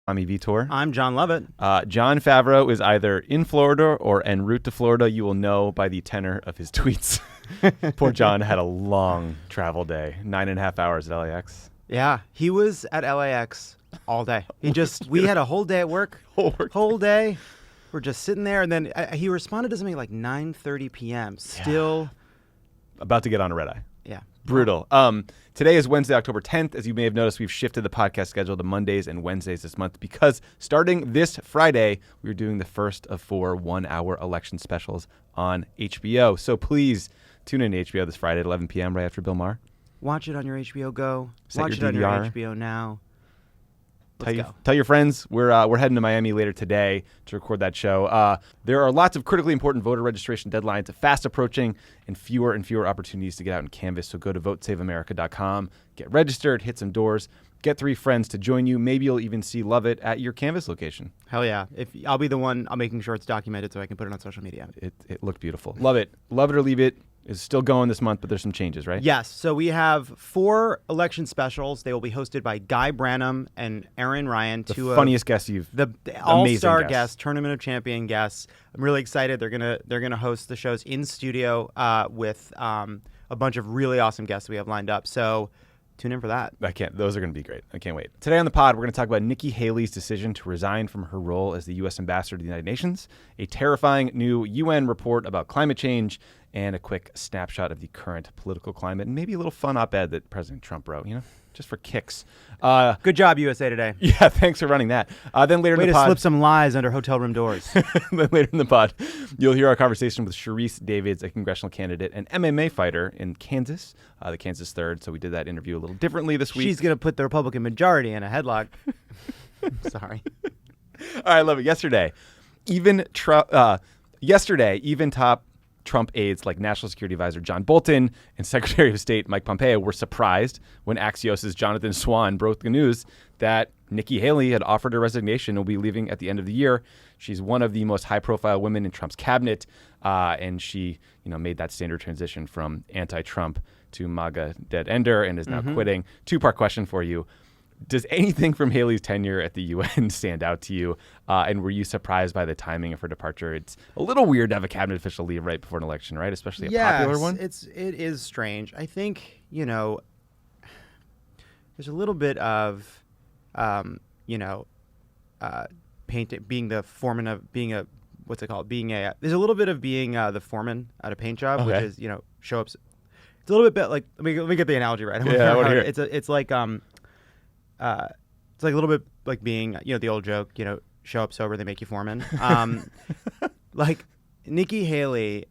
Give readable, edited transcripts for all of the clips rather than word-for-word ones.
I'm Vitor. I'm John Lovett. Jon Favreau is either in Florida or en route to Florida. You will know by the tenor of his tweets. Poor John had a long travel day, 9.5 hours at LAX. Yeah, he was at LAX all day. We had a whole day at work. Whole day. We're just sitting there, and then he responded to something like 9:30 p.m. Still about to get on a red eye. Yeah. Brutal. Today is Wednesday, October 10th. As you may have noticed, we've shifted the podcast schedule to Mondays and Wednesdays this month because starting this Friday, we're doing the first of 4 one-hour election specials on HBO. So please tune in to HBO this Friday at 11 p.m. right after Bill Maher. Watch it on your HBO Go. Watch it on your HBO Now. Tell your friends we're heading to Miami later today to record that show. There are lots of critically important voter registration deadlines fast approaching and fewer opportunities to get out and canvass. So go to votesaveamerica.com, get registered, hit some doors, get 3 friends to join you. Maybe you'll even see Lovett at your canvass location. Hell yeah. I'll be the one making sure it's documented so I can put it on social media. It looked beautiful. Love it. Love it or leave it is still going this month, but there's some changes, right? Yes. So we have 4 election specials. They will be hosted by Guy Branum and Aaron Ryan. The funniest guests the all-star guests, Tournament of Champion guests. I'm really excited. They're gonna host the shows in studio with a bunch of really awesome guests we have lined up. So tune in for that. Those are going to be great. I can't wait. Today on the pod, we're going to talk about Nikki Haley's decision to resign from her role as the U.S. ambassador to the United Nations, a terrifying new UN report about climate change, and a quick snapshot of the current political climate, and maybe a little fun op-ed that President Trump wrote, just for kicks. Good job, USA Today. Yeah, thanks for running that. Then later in the pod, to slip some lies under hotel room doors. Then later in the pod, you'll hear our conversation with Sharice Davids, a congressional candidate and MMA fighter in Kansas, the Kansas 3rd. So we did that interview a little differently this week. She's going to put the Republican majority in a headlock. Sorry. All right, I love it. Yesterday, even top Trump aides like National Security Advisor John Bolton and Secretary of State Mike Pompeo were surprised when Axios' Jonathan Swan broke the news that Nikki Haley had offered her resignation and will be leaving at the end of the year. She's one of the most high-profile women in Trump's cabinet, and she, made that standard transition from anti-Trump to MAGA dead ender and is now quitting. 2-part question for you. Does anything from Haley's tenure at the UN stand out to you? And were you surprised by the timing of her departure? It's a little weird to have a cabinet official leave right before an election, right? Especially a popular one. It is strange. I think, there's a little bit of, being the foreman of being a, what's it called? There's a little bit of being the foreman at a paint job, which is, show ups. It's a little bit like, let me get the analogy right. I want to hear it. It's like a little bit like being, the old joke, show up sober, they make you foreman. Like Nikki Haley,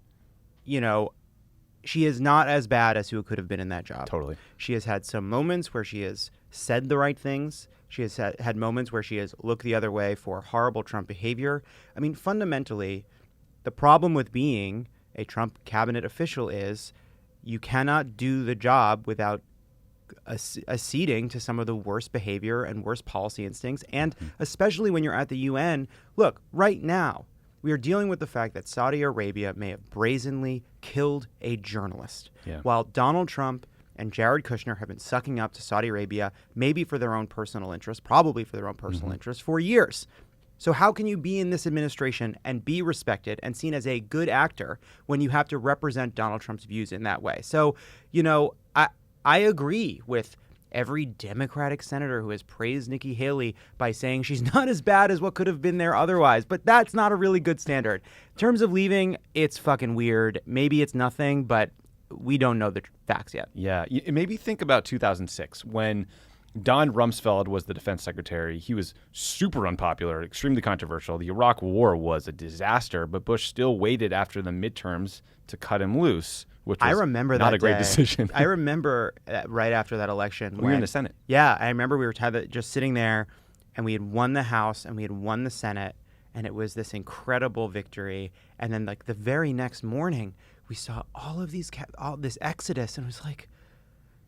she is not as bad as who could have been in that job. Totally. She has had some moments where she has said the right things. She has had moments where she has looked the other way for horrible Trump behavior. I mean, fundamentally, the problem with being a Trump cabinet official is you cannot do the job without acceding to some of the worst behavior and worst policy instincts. And especially when you're at the UN, look, right now, we are dealing with the fact that Saudi Arabia may have brazenly killed a journalist, while Donald Trump and Jared Kushner have been sucking up to Saudi Arabia, maybe for their own personal interest, probably for their own personal interest, for years. So how can you be in this administration and be respected and seen as a good actor when you have to represent Donald Trump's views in that way? So, I agree with every Democratic senator who has praised Nikki Haley by saying she's not as bad as what could have been there otherwise. But that's not a really good standard. In terms of leaving, it's fucking weird. Maybe it's nothing, but we don't know the facts yet. Yeah. Maybe think about 2006 when Don Rumsfeld was the defense secretary. He was super unpopular, extremely controversial. The Iraq War was a disaster, but Bush still waited after the midterms to cut him loose, which was not a great decision. I remember right after that election. We were in the Senate. Yeah, I remember we were just sitting there, and we had won the House, and we had won the Senate, and it was this incredible victory. And then, like, the very next morning, we saw all of all this exodus, and it was like,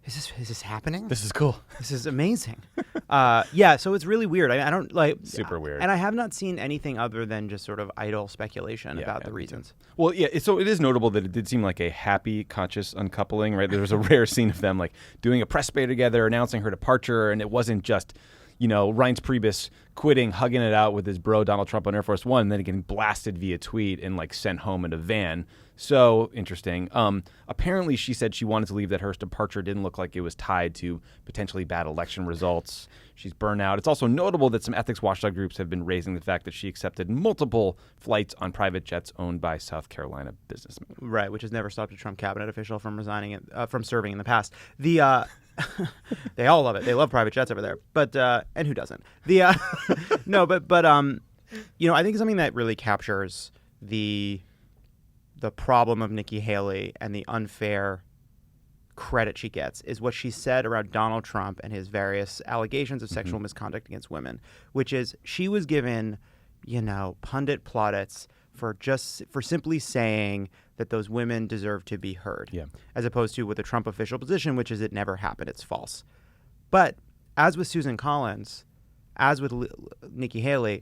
is this happening? This is cool. This is amazing. So it's really weird. I don't like super weird. And I have not seen anything other than just sort of idle speculation about the reasons. Well, so it is notable that it did seem like a happy, conscious uncoupling, right? There was a rare scene of them like doing a press bay together, announcing her departure, and it wasn't just, Reince Priebus quitting, hugging it out with his bro Donald Trump on Air Force One, and then getting blasted via tweet and like sent home in a van. So interesting. Apparently, she said she wanted to leave, that her departure didn't look like it was tied to potentially bad election results. She's burnt out. It's also notable that some ethics watchdog groups have been raising the fact that she accepted multiple flights on private jets owned by South Carolina businessmen. Right, which has never stopped a Trump cabinet official from from serving in the past. They all love it. They love private jets over there. But and who doesn't? No, but I think something that really captures the problem of Nikki Haley and the unfair credit she gets is what she said around Donald Trump and his various allegations of sexual misconduct against women, which is she was given, pundit plaudits for simply saying that those women deserve to be heard, as opposed to with the Trump official position, which is it never happened, it's false. But as with Susan Collins, as with Nikki Haley,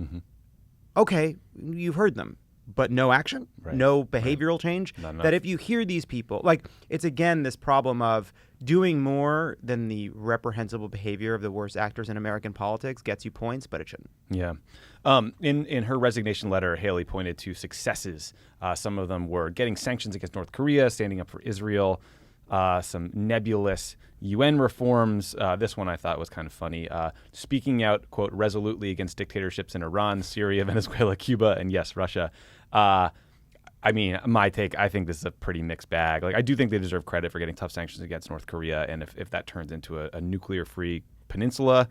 okay, you've heard them. But no action, no behavioral change. That if you hear these people, it's again this problem of doing more than the reprehensible behavior of the worst actors in American politics gets you points, but it shouldn't. Yeah. In her resignation letter, Haley pointed to successes. Some of them were getting sanctions against North Korea, standing up for Israel, some nebulous UN reforms. This one I thought was kind of funny. Speaking out, quote, resolutely against dictatorships in Iran, Syria, Venezuela, Cuba, and yes, Russia. My take, I think this is a pretty mixed bag. I do think they deserve credit for getting tough sanctions against North Korea. And if that turns into a nuclear-free peninsula,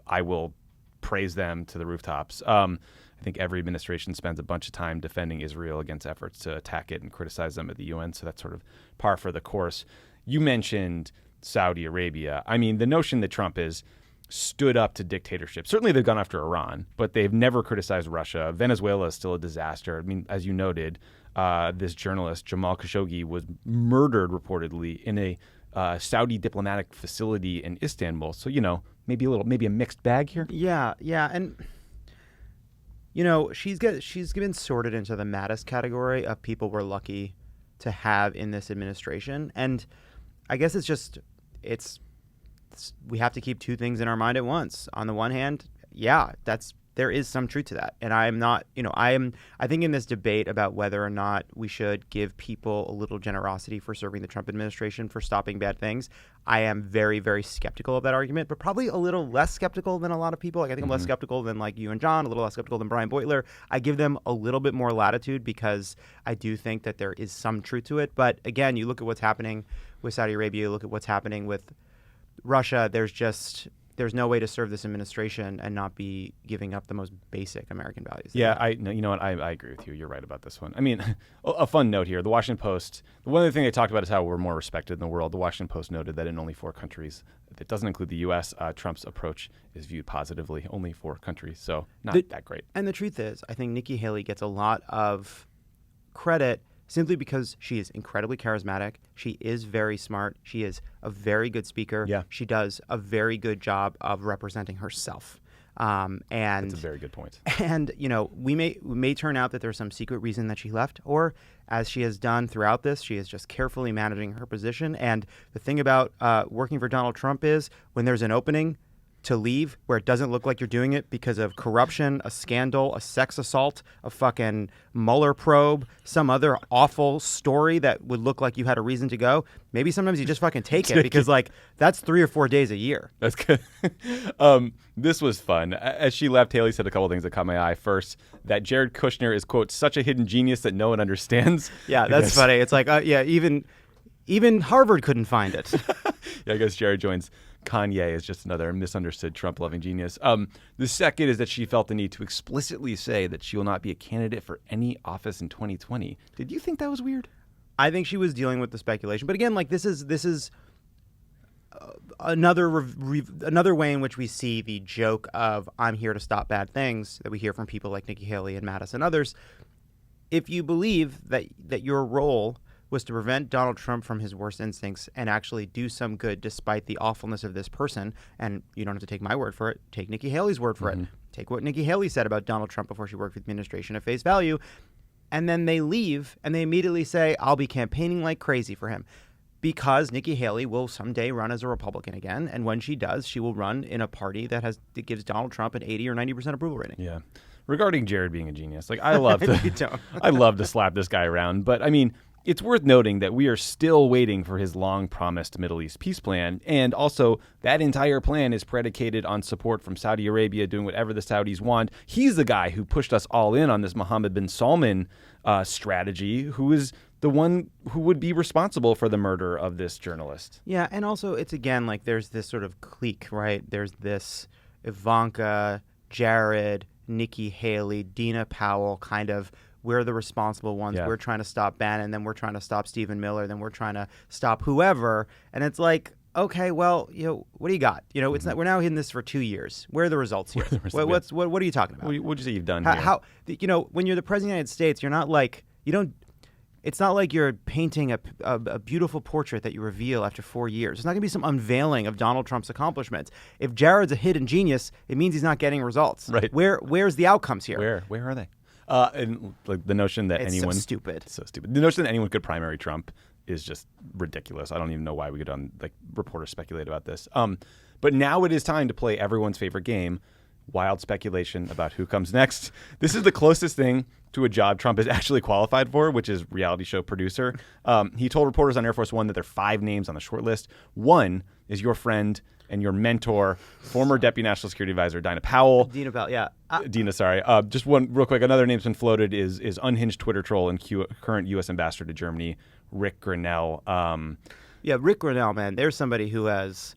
I will praise them to the rooftops. I think every administration spends a bunch of time defending Israel against efforts to attack it and criticize them at the UN. So that's sort of par for the course. You mentioned Saudi Arabia. The notion that Trump has stood up to dictatorship. Certainly they've gone after Iran, but they've never criticized Russia. Venezuela is still a disaster. As you noted, this journalist, Jamal Khashoggi, was murdered reportedly in a Saudi diplomatic facility in Istanbul. So, maybe a mixed bag here. Yeah. And, she's been sorted into the maddest category of people we're lucky to have in this administration. And I guess we have to keep two things in our mind at once. On the one hand, there is some truth to that. And I'm not, I think in this debate about whether or not we should give people a little generosity for serving the Trump administration for stopping bad things, I am very, very skeptical of that argument, but probably a little less skeptical than a lot of people. I think I'm less skeptical than you and John, a little less skeptical than Brian Beutler. I give them a little bit more latitude because I do think that there is some truth to it. But again, you look at what's happening with Saudi Arabia, you look at what's happening with Russia, there's no way to serve this administration and not be giving up the most basic American values. Yeah, I agree with you. You're right about this one. A fun note here. The Washington Post, one other thing they talked about is how we're more respected in the world. The Washington Post noted that in only 4 countries, that doesn't include the U.S., Trump's approach is viewed positively. Only 4 countries, so not that great. And the truth is, I think Nikki Haley gets a lot of credit simply because she is incredibly charismatic. She is very smart. She is a very good speaker. Yeah. She does a very good job of representing herself. And that's a very good point. And, we may turn out that there's some secret reason that she left, or as she has done throughout this, she is just carefully managing her position. And the thing about working for Donald Trump is when there's an opening to leave where it doesn't look like you're doing it because of corruption, a scandal, a sex assault, a fucking Mueller probe, some other awful story that would look like you had a reason to go, maybe sometimes you just fucking take it because that's 3 or 4 days a year. That's good. This was fun. As she left, Haley said a couple of things that caught my eye. First, that Jared Kushner is, quote, such a hidden genius that no one understands. Yeah, that's funny. It's like, even Harvard couldn't find it. Yeah, I guess Jared joins Kanye is just another misunderstood Trump-loving genius. The second is that she felt the need to explicitly say that she will not be a candidate for any office in 2020. Did you think that was weird? I think she was dealing with the speculation. But again, this is another way in which we see the joke of I'm here to stop bad things that we hear from people like Nikki Haley and Mattis and others. If you believe that your role was to prevent Donald Trump from his worst instincts and actually do some good despite the awfulness of this person. And you don't have to take my word for it. Take Nikki Haley's word for it. Take what Nikki Haley said about Donald Trump before she worked for the administration at face value. And then they leave and they immediately say, I'll be campaigning like crazy for him. because Nikki Haley will someday run as a Republican again, and when she does, she will run in a party that gives Donald Trump an 80 or 90% approval rating. Yeah. Regarding Jared being a genius, like I love to slap this guy around, but I mean, it's worth noting that we are still waiting for his long-promised Middle East peace plan, and also that entire plan is predicated on support from Saudi Arabia doing whatever the Saudis want. He's the guy who pushed us all in on this Mohammed bin Salman strategy, who is the one who would be responsible for the murder of this journalist. Yeah, and also it's, again, like there's this sort of clique, right? There's this Ivanka, Jared, Nikki Haley, Dina Powell kind of, we're the responsible ones. Yeah. We're trying to stop Bannon, then we're trying to stop Stephen Miller, then we're trying to stop whoever. And it's like, okay, well, what do you got? It's not. We're now in this for 2 years. Where are the results here? What are you talking about? What would you say you've done how, here? When you're the president of the United States, you're not like, it's not like you're painting a beautiful portrait that you reveal after 4 years. It's not going to be some unveiling of Donald Trump's accomplishments. If Jared's a hidden genius, it means he's not getting results. Right. Where's the outcomes here? Where are they? And like the notion that it's anyone so stupid. The notion that anyone could primary Trump is just ridiculous. I don't even know why we could reporters speculate about this. But now it is time to play everyone's favorite game, wild speculation about who comes next. This is the closest thing to a job Trump is actually qualified for, which is reality show producer. He told reporters on Air Force One that there are 5 names on the short list. One is your friend and your mentor, former Deputy National Security Advisor Dina Powell. Dina Powell, yeah. Dina, sorry. Just one real quick. Another name's been floated is unhinged Twitter troll and current U.S. Ambassador to Germany, Rick Grinnell. Yeah, Rick Grinnell, man. There's somebody who has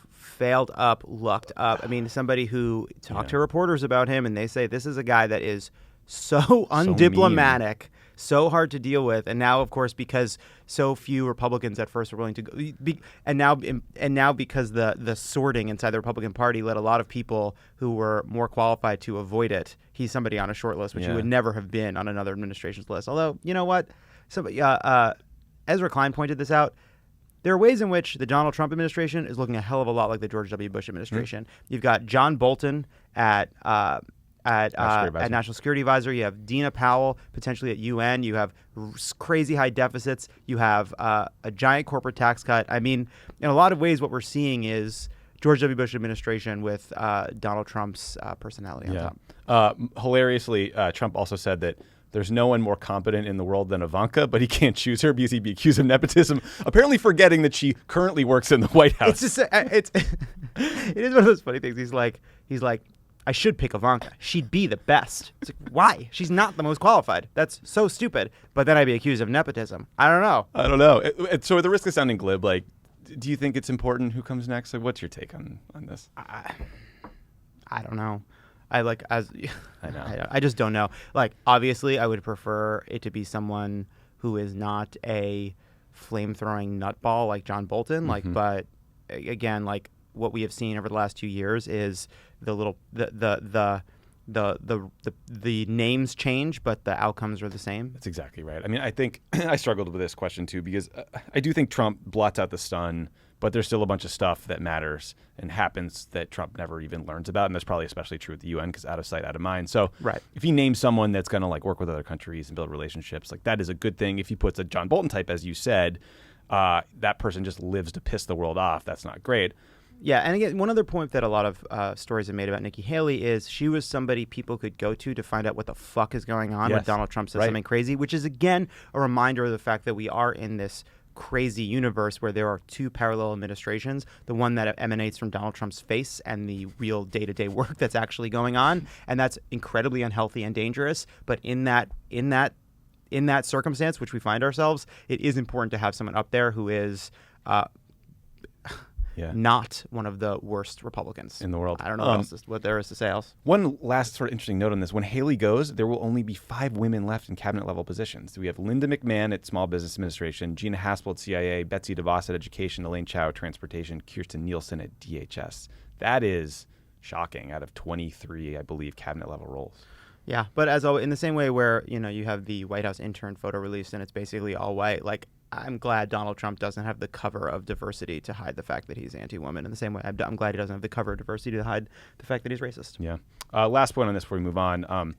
failed up, lucked up. I mean, somebody who talked to reporters about him, and they say this is a guy that is so undiplomatic, so hard to deal with, and now, of course, because so few Republicans at first were willing to go, and now because the sorting inside the Republican Party led a lot of people who were more qualified to avoid it. He's somebody on a short list, which he would never have been on another administration's list. Although, you know what? Somebody, Ezra Klein pointed this out. There are ways in which the Donald Trump administration is looking a hell of a lot like the George W. Bush administration. You've got John Bolton at National Security Advisor. You have Dina Powell potentially at UN. You have crazy high deficits. You have a giant corporate tax cut. I mean, in a lot of ways, what we're seeing is George W. Bush administration with Donald Trump's personality on top. Hilariously, Trump also said that there's no one more competent in the world than Ivanka, but he can't choose her because he'd be accused of nepotism, apparently forgetting that she currently works in the White House. It's just, it is one of those funny things. He's like, I should pick Ivanka. She'd be the best. It's like, why? She's not the most qualified. That's so stupid. But then I'd be accused of nepotism. I don't know. So at the risk of sounding glib, like, do you think it's important who comes next? Like, what's your take on this? I don't know. I know. I just don't know. Like, obviously, I would prefer it to be someone who is not a flame-throwing nutball like John Bolton. Like, but again, like what we have seen over the last 2 years is the names change, but the outcomes are the same. That's exactly right. I mean, I think I struggled with this question too because I do think Trump blots out the stun, but there's still a bunch of stuff that matters and happens that Trump never even learns about, and that's probably especially true with the UN because out of sight, out of mind. So if he names someone that's going to like work with other countries and build relationships, like that is a good thing. If he puts a John Bolton type, as you said, that person just lives to piss the world off. That's not great. Yeah, and again, one other point that a lot of stories have made about Nikki Haley is she was somebody people could go to find out what the fuck is going on when Donald Trump says something crazy, which is, again, a reminder of the fact that we are in this crazy universe where there are 2 parallel administrations, the one that emanates from Donald Trump's face and the real day-to-day work that's actually going on, and that's incredibly unhealthy and dangerous. But in that circumstance, which we find ourselves, it is important to have someone up there who is not one of the worst Republicans in the world. I don't know what there is to say else. One last sort of interesting note on this. When Haley goes, there will only be 5 women left in cabinet-level positions. We have Linda McMahon at Small Business Administration, Gina Haspel at CIA, Betsy DeVos at Education, Elaine Chao at Transportation, Kirsten Nielsen at DHS. That is shocking out of 23, I believe, cabinet-level roles. Yeah, but as always, in the same way where, you have the White House intern photo released and it's basically all white, like, I'm glad Donald Trump doesn't have the cover of diversity to hide the fact that he's anti-woman. In the same way, I'm glad he doesn't have the cover of diversity to hide the fact that he's racist. Yeah. Last point on this before we move on.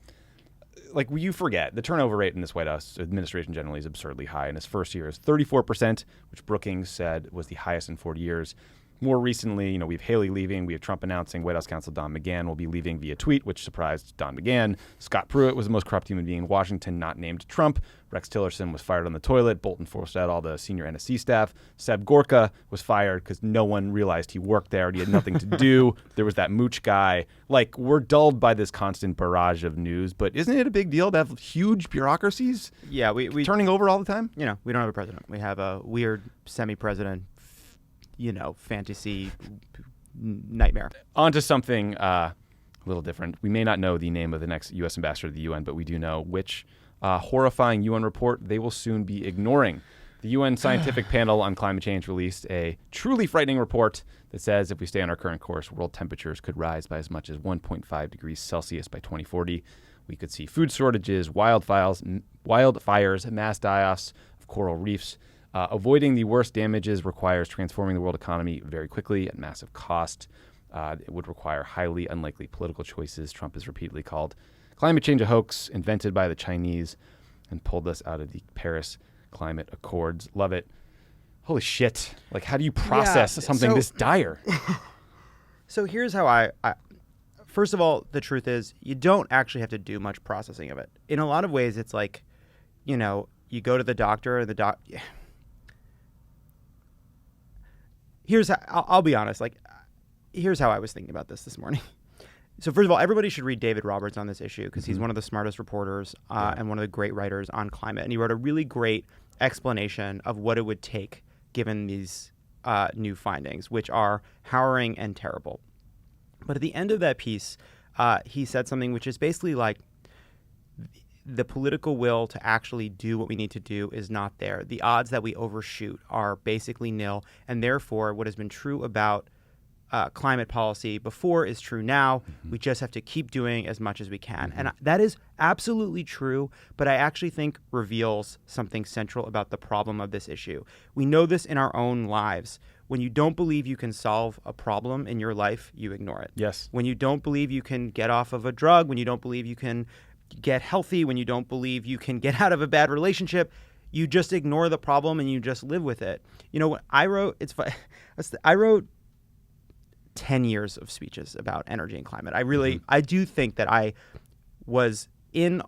like you forget, the turnover rate in this White House administration generally is absurdly high. In his first year is 34%, which Brookings said was the highest in 40 years. More recently, we have Haley leaving. We have Trump announcing White House counsel Don McGahn will be leaving via tweet, which surprised Don McGahn. Scott Pruitt was the most corrupt human being in Washington, not named Trump. Rex Tillerson was fired on the toilet. Bolton forced out all the senior NSC staff. Seb Gorka was fired because no one realized he worked there and he had nothing to do. There was that mooch guy. Like, we're dulled by this constant barrage of news, but isn't it a big deal to have huge bureaucracies we turning over all the time? we don't have a president. We have a weird semi-president, fantasy nightmare. On to something a little different. We may not know the name of the next U.S. ambassador to the UN, but we do know which horrifying UN report they will soon be ignoring. The UN Scientific Panel on Climate Change released a truly frightening report that says if we stay on our current course, world temperatures could rise by as much as 1.5 degrees Celsius by 2040. We could see food shortages, wildfires, mass die-offs of coral reefs. Avoiding the worst damages requires transforming the world economy very quickly at massive cost. It would require highly unlikely political choices. Trump has repeatedly called climate change a hoax invented by the Chinese and pulled us out of the Paris Climate Accords. Lovett. Holy shit. Like, how do you process something this dire? So here's how I first of all, the truth is you don't actually have to do much processing of it. In a lot of ways, it's like, you go to the doctor and here's how, I'll be honest, here's how I was thinking about this morning. So first of all, everybody should read David Roberts on this issue because he's one of the smartest reporters and one of the great writers on climate. And he wrote a really great explanation of what it would take given these new findings, which are harrowing and terrible. But at the end of that piece, he said something which is basically like, the political will to actually do what we need to do is not there. The odds that we overshoot are basically nil, and therefore what has been true about climate policy before is true now. We just have to keep doing as much as we can. And that is absolutely true, but I actually think reveals something central about the problem of this issue. We know this in our own lives. When you don't believe you can solve a problem in your life, you ignore it. Yes. When you don't believe you can get off of a drug, when you don't believe you can get healthy, when you don't believe you can get out of a bad relationship, you just ignore the problem and you just live with it. What I wrote, I wrote 10 years of speeches about energy and climate. I do think that I was in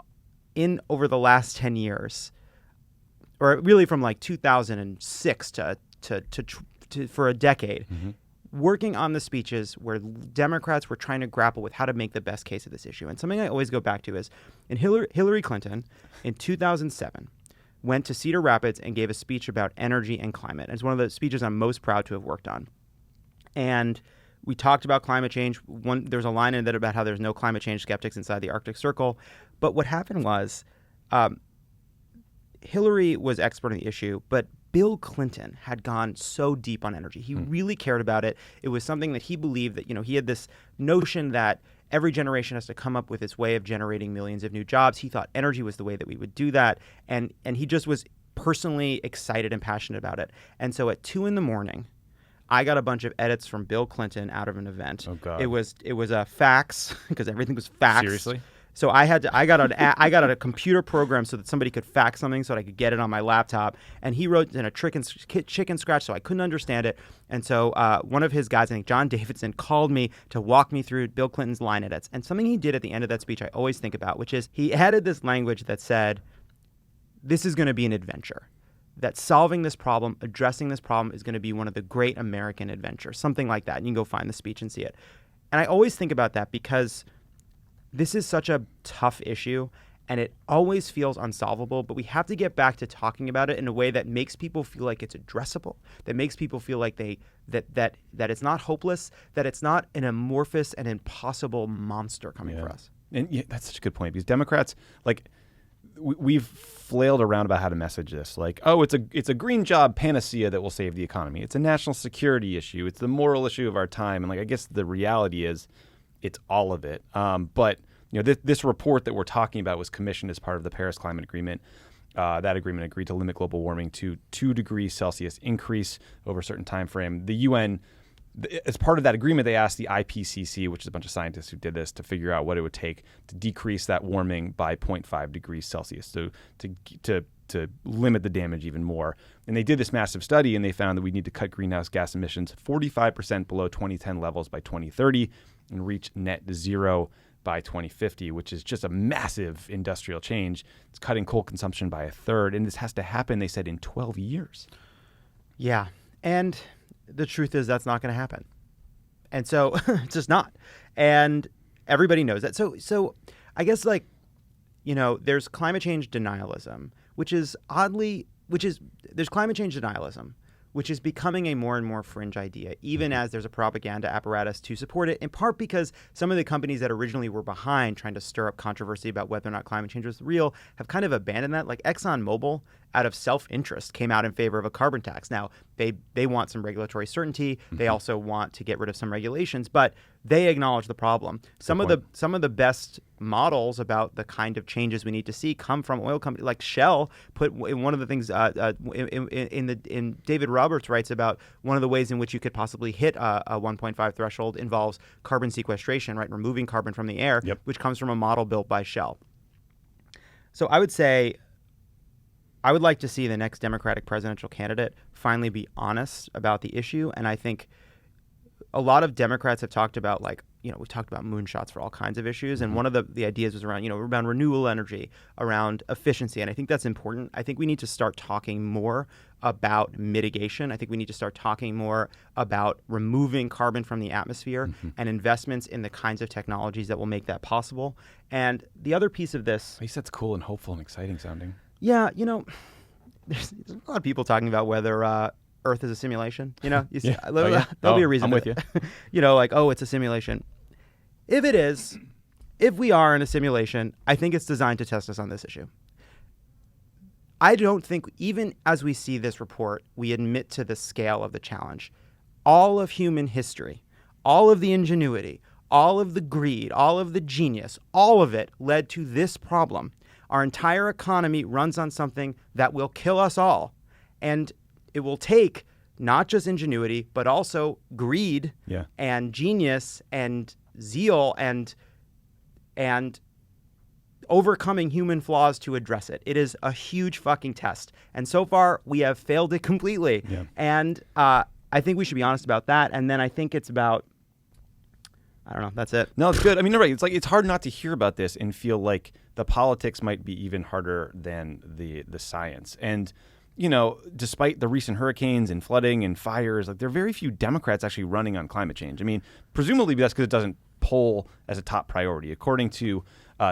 over the last 10 years, or really from like 2006 to for a decade, working on the speeches where Democrats were trying to grapple with how to make the best case of this issue. And something I always go back to is Hillary Clinton in 2007 went to Cedar Rapids and gave a speech about energy and climate. It's one of the speeches I'm most proud to have worked on. And we talked about climate change. There's a line in it about how there's no climate change skeptics inside the Arctic Circle. But what happened was Hillary was expert on the issue, but Bill Clinton had gone so deep on energy. He really cared about it. It was something that he believed that, he had this notion that every generation has to come up with its way of generating millions of new jobs. He thought energy was the way that we would do that. And he just was personally excited and passionate about it. And so at 2 a.m, I got a bunch of edits from Bill Clinton out of an event. Oh, God. It was a fax because everything was faxed. Seriously? So I got a computer program so that somebody could fax something so that I could get it on my laptop. And he wrote in a chicken scratch, so I couldn't understand it. And so one of his guys, I think John Davidson, called me to walk me through Bill Clinton's line edits. And something he did at the end of that speech I always think about, which is he added this language that said, this is going to be an adventure. That solving this problem, addressing this problem is going to be one of the great American adventures, something like that. And you can go find the speech and see it. And I always think about that because this is such a tough issue and it always feels unsolvable, but we have to get back to talking about it in a way that makes people feel like it's addressable, that makes people feel like that it's not hopeless, that it's not an amorphous and impossible monster coming for us. And that's such a good point because Democrats, we've flailed around about how to message this. It's a green job panacea that will save the economy. It's a national security issue. It's the moral issue of our time. And I guess the reality is it's all of it. But this report that we're talking about was commissioned as part of the Paris Climate Agreement. That agreement agreed to limit global warming to 2 degrees Celsius increase over a certain time frame. The UN as part of that agreement, they asked the IPCC, which is a bunch of scientists who did this, to figure out what it would take to decrease that warming by 0.5 degrees Celsius, so to limit the damage even more. And they did this massive study, and they found that we need to cut greenhouse gas emissions 45% below 2010 levels by 2030 and reach net zero by 2050, which is just a massive industrial change. It's cutting coal consumption by a third, and this has to happen, they said, in 12 years. Yeah, and the truth is that's not going to happen. And so it's just not. And everybody knows that. So I guess, like, you know, there's climate change denialism, there's climate change denialism, which is becoming a more and more fringe idea, even as there's a propaganda apparatus to support it, in part because some of the companies that originally were behind trying to stir up controversy about whether or not climate change was real have kind of abandoned that. Like ExxonMobil, out of self-interest, came out in favor of a carbon tax. Now, they want some regulatory certainty. They also want to get rid of some regulations, but they acknowledge the problem. Some of the best models about the kind of changes we need to see come from oil companies. Like Shell put in one of the things in David Roberts writes about one of the ways in which you could possibly hit a 1.5 threshold involves carbon sequestration, right? Removing carbon from the air, which comes from a model built by Shell. So I would say, I would like to see the next Democratic presidential candidate finally be honest about the issue. And I think a lot of Democrats have talked about, like, you know, we talked about moonshots for all kinds of issues. And one of the ideas was around, you know, around renewable energy, around efficiency. And I think that's important. I think we need to start talking more about mitigation. I think we need to start talking more about removing carbon from the atmosphere and investments in the kinds of technologies that will make that possible. And the other piece of this... At least that's cool and hopeful and exciting sounding. Yeah, you know, there's a lot of people talking about whether Earth is a simulation. You know, there'll be a reason. I'm with you. You know, like, oh, it's a simulation. If it is, if we are in a simulation, I think it's designed to test us on this issue. I don't think, even as we see this report, we admit to the scale of the challenge. All of human history, all of the ingenuity, all of the greed, all of the genius, all of it led to this problem. Our entire economy runs on something that will kill us all. And it will take not just ingenuity, but also greed and genius and zeal and overcoming human flaws to address it. It is a huge fucking test. And so far, we have failed it completely. Yeah. And I think we should be honest about that. And then I think it's about, I don't know, that's it. No, it's good. I mean, you're right. It's like, it's hard not to hear about this and feel like the politics might be even harder than the science. And, you know, despite the recent hurricanes and flooding and fires, like, there are very few Democrats actually running on climate change. I mean, presumably that's because it doesn't poll as a top priority. According to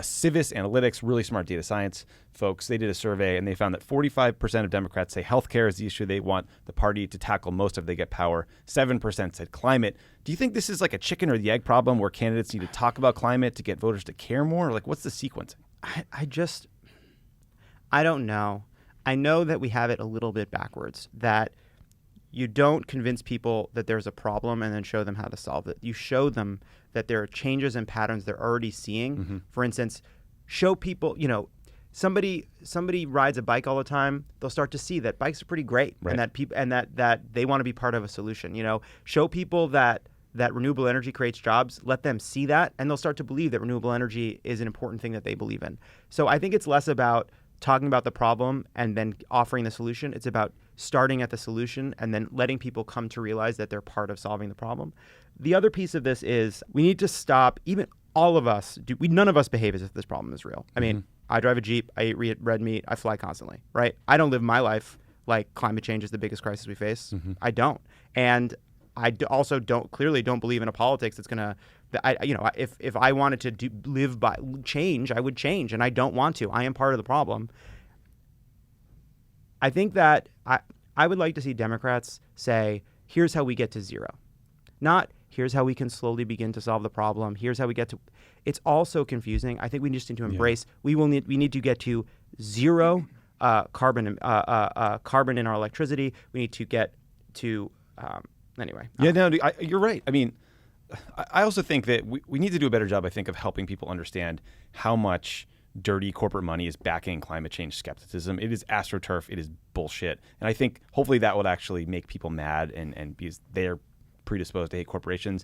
Civis Analytics, really smart data science folks, they did a survey and they found that 45% of Democrats say healthcare is the issue they want the party to tackle most if they get power. 7% said climate. Do you think this is like a chicken or the egg problem where candidates need to talk about climate to get voters to care more? Or, like, what's the sequencing? I don't know. I know that we have it a little bit backwards, that you don't convince people that there's a problem and then show them how to solve it. You show them that there are changes and patterns they're already seeing. For instance, show people, you know, somebody rides a bike all the time, they'll start to see that bikes are pretty great, right, and that people that they want to be part of a solution. You know, show people that renewable energy creates jobs, let them see that, and they'll start to believe that renewable energy is an important thing that they believe in. So I think it's less about talking about the problem and then offering the solution. It's about starting at the solution and then letting people come to realize that they're part of solving the problem. The other piece of this is we need to stop, even all of us, none of us behave as if this problem is real. I mean, I drive a Jeep, I eat red meat, I fly constantly, right? I don't live my life like climate change is the biggest crisis we face. I don't. And I also clearly don't believe in a politics that's going to, if I wanted to live by change, I would change, and I don't want to. I am part of the problem. I think that I would like to see Democrats say, here's how we get to zero. Not, here's how we can slowly begin to solve the problem. Here's how we get to... It's all so confusing. I think we just need to embrace... We need to get to zero carbon in our electricity. We need to get to... Anyway. Yeah, no, you're right. I mean, I also think that we need to do a better job, I think, of helping people understand how much dirty corporate money is backing climate change skepticism. It is astroturf. It is bullshit. And I think hopefully that would actually make people mad and because they're predisposed to hate corporations.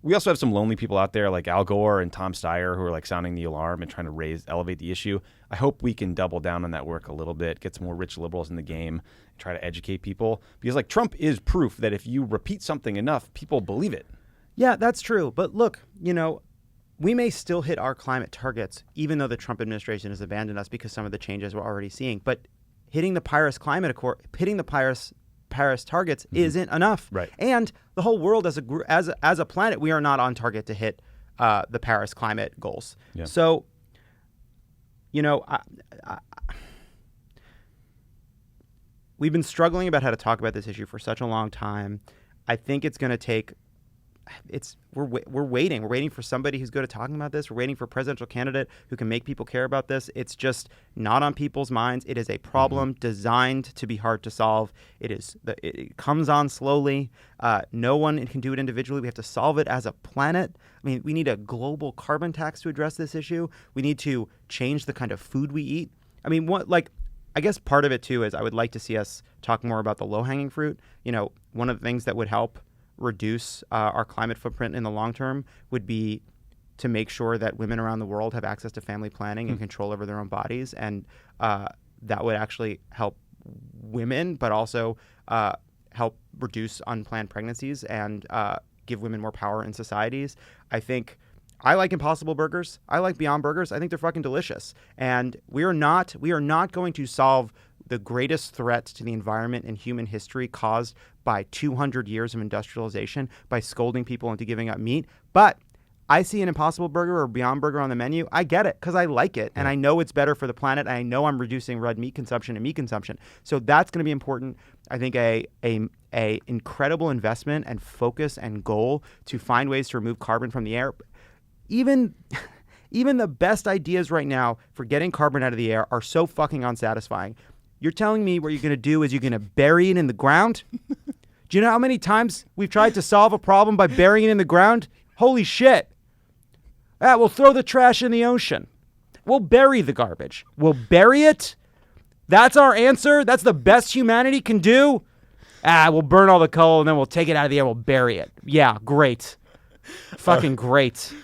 We also have some lonely people out there like Al Gore and Tom Steyer who are like sounding the alarm and trying to elevate the issue. I hope we can double down on that work a little bit, get some more rich liberals in the game, and try to educate people. Because like Trump is proof that if you repeat something enough, people believe it. Yeah, that's true. But look, we may still hit our climate targets, even though the Trump administration has abandoned us because some of the changes we're already seeing. But hitting the Paris Climate Accord, hitting the Paris targets isn't enough. Right. And the whole world as a planet, we are not on target to hit the Paris climate goals. Yeah. So, we've been struggling about how to talk about this issue for such a long time. I think it's going to take. We're waiting. We're waiting for somebody who's good at talking about this. We're waiting for a presidential candidate who can make people care about this. It's just not on people's minds. It is a problem designed to be hard to solve. It comes on slowly. No one can do it individually. We have to solve it as a planet. I mean, we need a global carbon tax to address this issue. We need to change the kind of food we eat. I mean, I guess part of it too is I would like to see us talk more about the low-hanging fruit. One of the things that would help reduce our climate footprint in the long term would be to make sure that women around the world have access to family planning and control over their own bodies. And that would actually help women, but also help reduce unplanned pregnancies and give women more power in societies. I like Impossible Burgers. I like Beyond Burgers. I think they're fucking delicious. And we are not going to solve the greatest threat to the environment in human history caused by 200 years of industrialization by scolding people into giving up meat. But I see an Impossible Burger or Beyond Burger on the menu. I get it because I like it. And I know it's better for the planet. And I know I'm reducing red meat consumption and meat consumption. So that's going to be important. I think a incredible investment and focus and goal to find ways to remove carbon from the air. Even the best ideas right now for getting carbon out of the air are so fucking unsatisfying. You're telling me what you're going to do is you're going to bury it in the ground? Do you know how many times we've tried to solve a problem by burying it in the ground? Holy shit. We'll throw the trash in the ocean. We'll bury the garbage. We'll bury it? That's our answer? That's the best humanity can do? We'll burn all the coal and then we'll take it out of the air. We'll bury it. Yeah, great. Fucking great.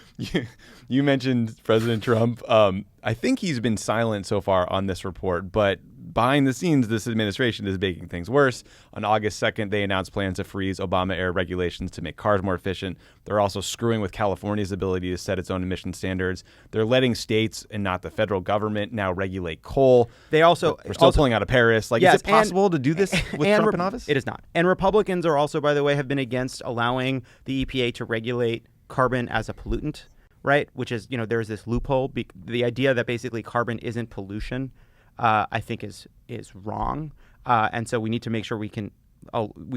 You mentioned President Trump. I think he's been silent so far on this report, but behind the scenes, this administration is making things worse. On August 2nd, they announced plans to freeze Obama-era regulations to make cars more efficient. They're also screwing with California's ability to set its own emission standards. They're letting states and not the federal government now regulate coal. We're still pulling out of Paris. Is it possible to do this with Trump in office? It is not. And Republicans are also, by the way, have been against allowing the EPA to regulate carbon as a pollutant, right? Which is, there's this loophole. The idea that basically carbon isn't pollution, I think is wrong. And so we need to make sure we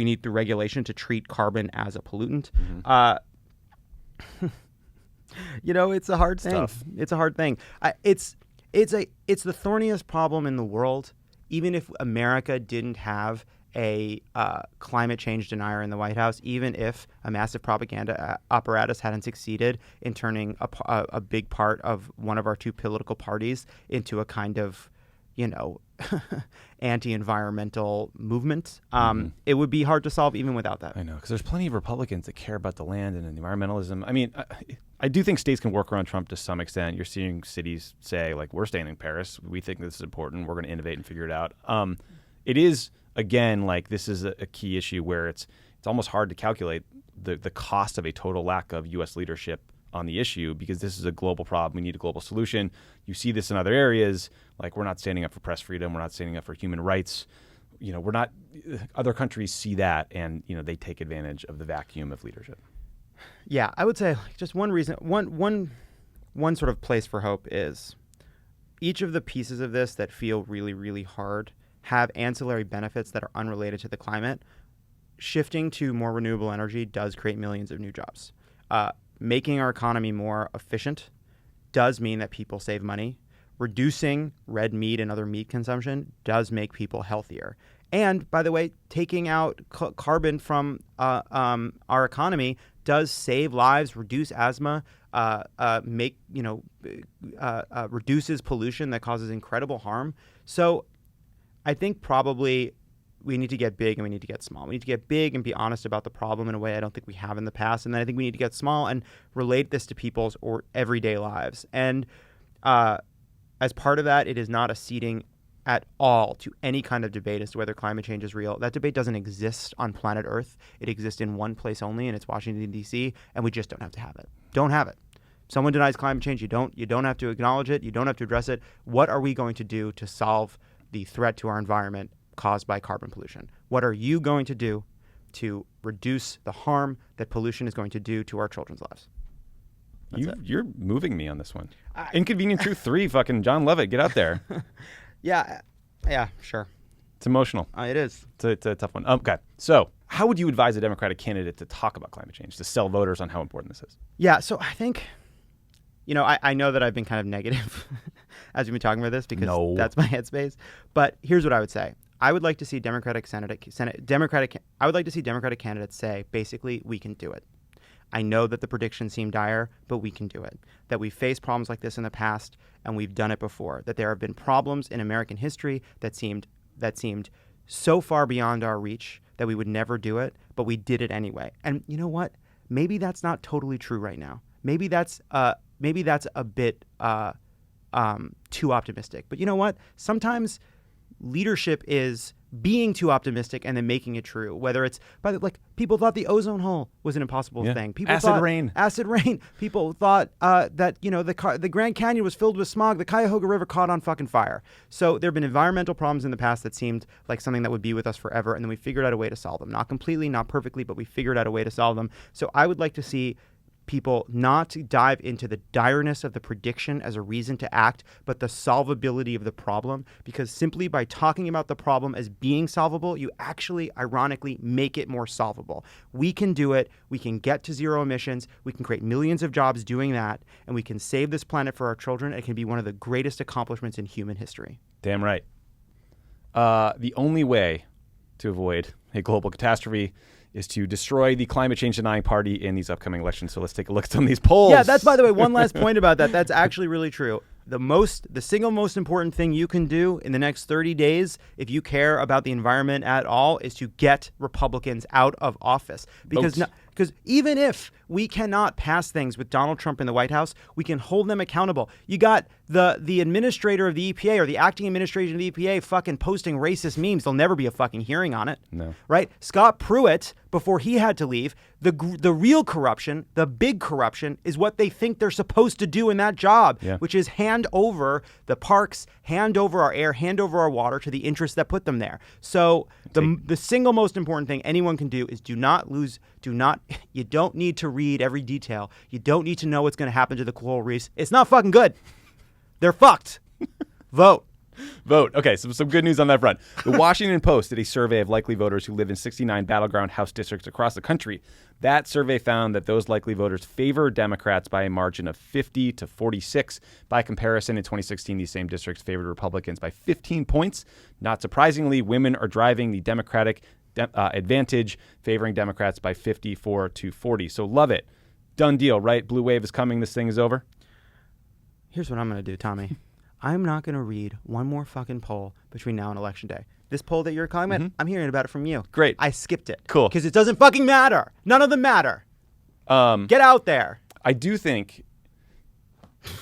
need the regulation to treat carbon as a pollutant. It's a hard thing. Tough. It's a hard thing. It's the thorniest problem in the world. Even if America didn't have a climate change denier in the White House, even if a massive propaganda apparatus hadn't succeeded in turning a big part of one of our two political parties into a kind of, anti-environmental movement, it would be hard to solve even without that. I know, because there's plenty of Republicans that care about the land and environmentalism. I mean, I do think states can work around Trump to some extent. You're seeing cities say, we're staying in Paris. We think this is important. We're going to innovate and figure it out. It is, again, this is a key issue where it's almost hard to calculate the cost of a total lack of U.S. leadership on the issue, because this is a global problem. We need a global solution. You see this in other areas, we're not standing up for press freedom. We're not standing up for human rights. We're not. Other countries see that, and they take advantage of the vacuum of leadership. Yeah, I would say just one reason, one sort of place for hope is each of the pieces of this that feel really, really hard have ancillary benefits that are unrelated to the climate. Shifting to more renewable energy does create millions of new jobs. Making our economy more efficient does mean that people save money. Reducing red meat and other meat consumption does make people healthier. And, by the way, taking out carbon from our economy does save lives, reduce asthma, reduces pollution that causes incredible harm. So I think probably we need to get big and we need to get small. We need to get big and be honest about the problem in a way I don't think we have in the past. And then I think we need to get small and relate this to people's or everyday lives. And as part of that, it is not acceding at all to any kind of debate as to whether climate change is real. That debate doesn't exist on planet Earth. It exists in one place only, and it's Washington, D.C., and we just don't have to have it. Don't have it. If someone denies climate change, you don't have to acknowledge it. You don't have to address it. What are we going to do to solve the threat to our environment caused by carbon pollution? What are you going to do to reduce the harm that pollution is going to do to our children's lives? You're moving me on this one. Inconvenient Truth 3, fucking John Lovett, get out there. Yeah, sure. It's emotional. It is. It's a tough one. Okay, so how would you advise a Democratic candidate to talk about climate change, to sell voters on how important this is? Yeah, so I think, I know that I've been kind of negative as we've been talking about this because that's my headspace. But here's what I would say. I would like to see Democratic candidates say, basically, we can do it. I know that the predictions seem dire, but we can do it. That we've faced problems like this in the past, and we've done it before. That there have been problems in American history that seemed so far beyond our reach that we would never do it, but we did it anyway. And you know what? Maybe that's not totally true right now. Maybe that's a bit too optimistic. But you know what? Sometimes leadership is being too optimistic and then making it true. Whether it's people thought the ozone hole was an impossible thing. People acid rain. People thought that the Grand Canyon was filled with smog. The Cuyahoga River caught on fucking fire. So there have been environmental problems in the past that seemed like something that would be with us forever, and then we figured out a way to solve them. Not completely, not perfectly, but we figured out a way to solve them. So I would like to see people not to dive into the direness of the prediction as a reason to act, but the solvability of the problem, because simply by talking about the problem as being solvable, you actually, ironically, make it more solvable. We can do it. We can get to zero emissions. We can create millions of jobs doing that, and we can save this planet for our children. It can be one of the greatest accomplishments in human history. Damn right. The only way to avoid a global catastrophe is to destroy the climate change denying party in these upcoming elections. So let's take a look at some of these polls. Yeah, that's, by the way, one last point about that. That's actually really true. The single most important thing you can do in the next 30 days, if you care about the environment at all, is to get Republicans out of office. Because even if we cannot pass things with Donald Trump in the White House, we can hold them accountable. You got the administrator of the EPA or the acting administrator of the EPA fucking posting racist memes. There'll never be a fucking hearing on it. No. Right? Scott Pruitt, before he had to leave, the real corruption, the big corruption, is what they think they're supposed to do in that job, which is hand over the parks, hand over our air, hand over our water to the interests that put them there. So the single most important thing anyone can do is you don't need to read every detail. You don't need to know what's going to happen to the coral reefs. It's not fucking good. They're fucked. Vote. Okay, so some good news on that front. The Washington Post did a survey of likely voters who live in 69 battleground House districts across the country. That survey found that those likely voters favor Democrats by a margin of 50 to 46. By comparison, in 2016, these same districts favored Republicans by 15 points. Not surprisingly, women are driving the Democratic advantage, favoring Democrats by 54 to 40. So love it. Done deal, right? Blue wave is coming. This thing is over. Here's what I'm going to do, Tommy. I'm not going to read one more fucking poll between now and Election Day. This poll that you're calling about, I'm hearing about it from you. Great. I skipped it. Cool. Because it doesn't fucking matter. None of them matter. Get out there. I do think,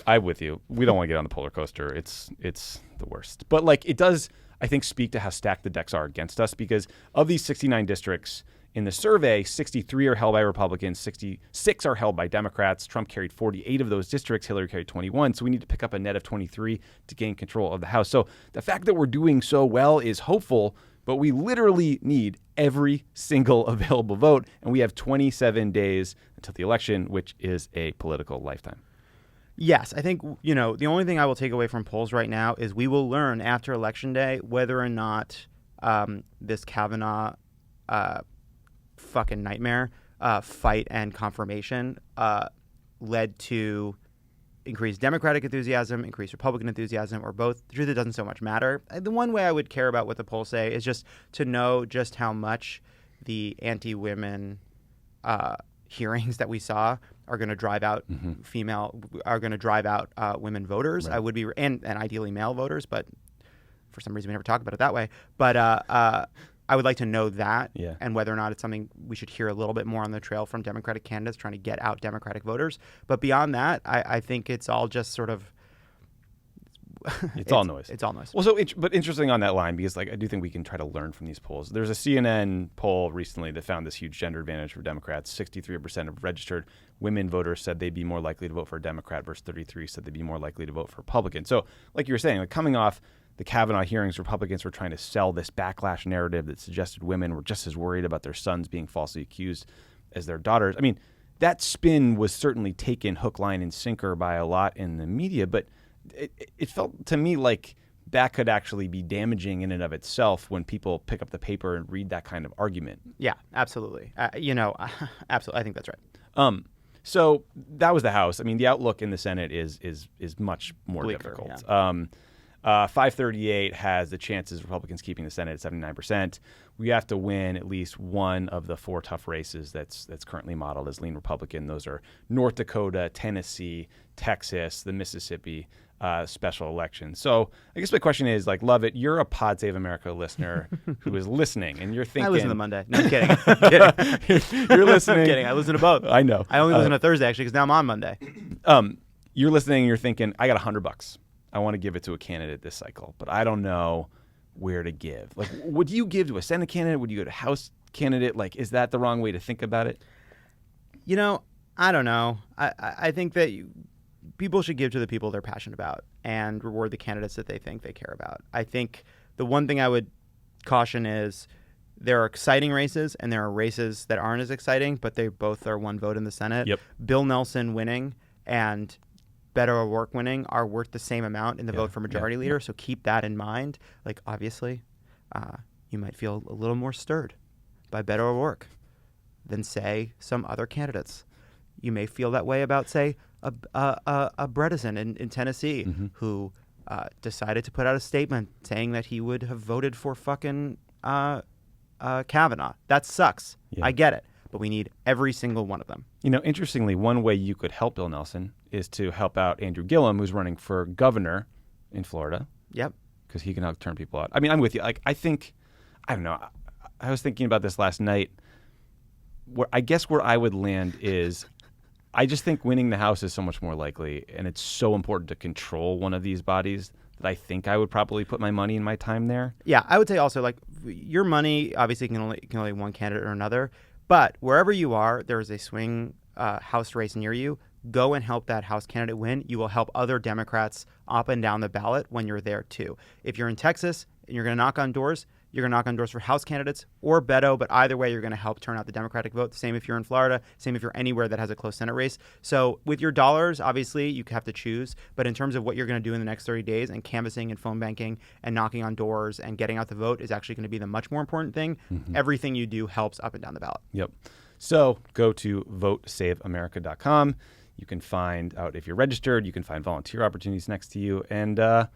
I'm with you. We don't want to get on the polar coaster. It's the worst. But it does, I think, speak to how stacked the decks are against us, because of these 69 districts in the survey, 63 are held by Republicans, 66 are held by Democrats. Trump carried 48 of those districts. Hillary carried 21. So we need to pick up a net of 23 to gain control of the House. So the fact that we're doing so well is hopeful, but we literally need every single available vote. And we have 27 days until the election, which is a political lifetime. Yes, I think, the only thing I will take away from polls right now is we will learn after Election Day whether or not this Kavanaugh fucking nightmare fight and confirmation led to increased Democratic enthusiasm, increased Republican enthusiasm, or both. The truth, it doesn't so much matter. The one way I would care about what the polls say is just to know just how much the anti-women hearings that we saw are going to drive out women voters. Right. I would be, and ideally male voters, but for some reason we never talk about it that way. But I would like to know that, Yeah. and whether or not it's something we should hear a little bit more on the trail from Democratic candidates trying to get out Democratic voters. But beyond that, I think it's all just sort of It's all noise. It's all noise. Well, so but interesting on that line, because like I do think we can try to learn from these polls. There's a CNN poll recently that found this huge gender advantage for Democrats. 63% of registered women voters said they'd be more likely to vote for a Democrat versus 33% said they'd be more likely to vote for a Republican. So like you were saying, like coming off the Kavanaugh hearings, Republicans were trying to sell this backlash narrative that suggested women were just as worried about their sons being falsely accused as their daughters. I mean, that spin was certainly taken hook, line, and sinker by a lot in the media, but it felt to me like that could actually be damaging in and of itself when people pick up the paper and read that kind of argument. Yeah, absolutely. Absolutely. I think that's right. So that was the House. I mean, the outlook in the Senate is much more Bleaker, difficult. yeah. 538 has the chances of Republicans keeping the Senate at 79%. We have to win at least one of the 4 tough races that's currently modeled as lean Republican. Those are North Dakota, Tennessee, Texas, the Mississippi special election. So I guess my question is, like, Lovett, you're a Pod Save America listener who is listening, and you're thinking... I listen to Monday. No, I'm kidding. I'm kidding. You're listening. I'm kidding. I listen to both. I know. I only listen to Thursday, actually, because now I'm on Monday. You're listening and you're thinking, I got $100. I want to give it to a candidate this cycle, but I don't know where to give. Like, would you give to a Senate candidate? Would you go to House candidate? Like, is that the wrong way to think about it? I don't know. I think that people should give to the people they're passionate about and reward the candidates that they think they care about. I think the one thing I would caution is there are exciting races and there are races that aren't as exciting, but they both are one vote in the Senate. Yep. Bill Nelson winning and Beto O'Rourke winning are worth the same amount in the vote for majority leader. So keep that in mind. Like, obviously, you might feel a little more stirred by Beto O'Rourke than, say, some other candidates. You may feel that way about, say, a Bredesen in Tennessee, who decided to put out a statement saying that he would have voted for fucking Kavanaugh. That sucks. Yeah. I get it. But we need every single one of them. Interestingly, one way you could help Bill Nelson is to help out Andrew Gillum, who's running for governor in Florida. Yep. Because he can help turn people out. I mean, I'm with you. Like, I don't know. I was thinking about this last night. Where I would land is, I just think winning the House is so much more likely, and it's so important to control one of these bodies that I think I would probably put my money and my time there. Yeah, I would say also, like, your money obviously can only one candidate or another. But wherever you are, there is a swing House race near you. Go and help that House candidate win. You will help other Democrats up and down the ballot when you're there, too. If you're in Texas and you're going to knock on doors, you're going to knock on doors for House candidates or Beto. But either way, you're going to help turn out the Democratic vote. Same if you're in Florida. Same if you're anywhere that has a close Senate race. So with your dollars, obviously, you have to choose. But in terms of what you're going to do in the next 30 days and canvassing and phone banking and knocking on doors and getting out the vote is actually going to be the much more important thing. Everything you do helps up and down the ballot. Yep. So go to votesaveamerica.com. You can find out if you're registered. You can find volunteer opportunities next to you. And I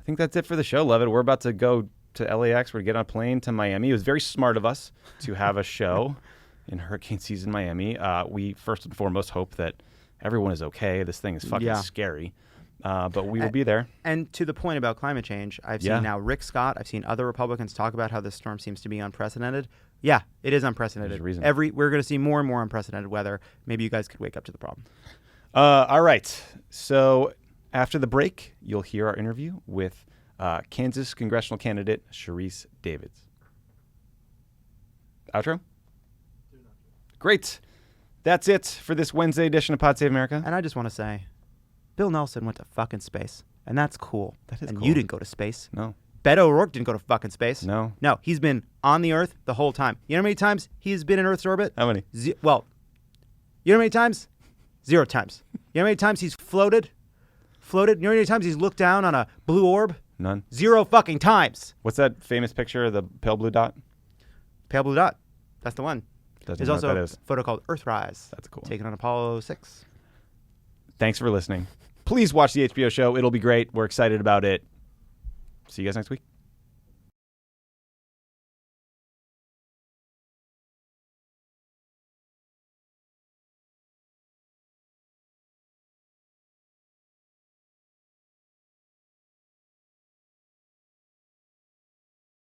think that's it for the show, Lovett. We're about to go to LAX. We're going to get on a plane to Miami. It was very smart of us to have a show in hurricane season Miami. We first and foremost hope that everyone is okay. This thing is fucking scary. But we will be there. And to the point about climate change, I've seen now Rick Scott, I've seen other Republicans talk about how this storm seems to be unprecedented. Yeah, it is unprecedented. There's a reason. We're going to see more and more unprecedented weather. Maybe you guys could wake up to the problem. All right. So after the break, you'll hear our interview with Kansas congressional candidate Sharice Davids. Outro? Great. That's it for this Wednesday edition of Pod Save America. And I just want to say, Bill Nelson went to fucking space, and that's cool. That is and cool. You didn't go to space. No. Beto O'Rourke didn't go to fucking space. No. No, he's been on the Earth the whole time. You know how many times he's been in Earth's orbit? How many? You know how many times? 0 times. You know how many times he's floated? You know how many times he's looked down on a blue orb? None. 0 fucking times. What's that famous picture of the pale blue dot? Pale blue dot. That's the one. There's also a photo called Earthrise. That's cool. Taken on Apollo 6. Thanks for listening. Please watch the HBO show. It'll be great. We're excited about it. See you guys next week.